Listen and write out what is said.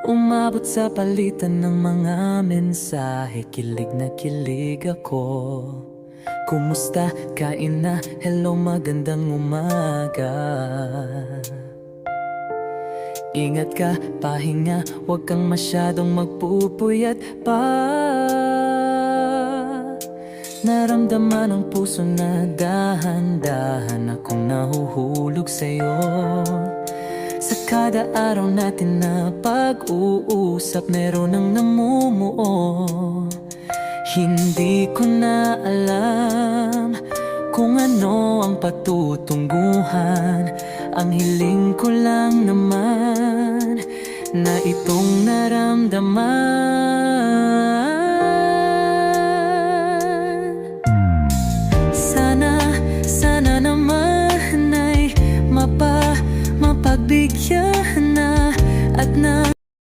Umabot sa palitan ng mga mensahe, kilig na kilig ako. Kumusta? Kain na? Hello, magandang umaga. Ingat ka, pahinga, huwag kang masyadong magpupuyat pa. Naramdaman ng puso na dahan-dahan akong nahuhulog sa'yo. Sa kada araw natin na pag-uusap, meron ang namumuo. Hindi ko na alam kung ano ang patutunguhan. Ang hiling ko lang naman na itong naramdaman. Sana naman ay mapagbigyan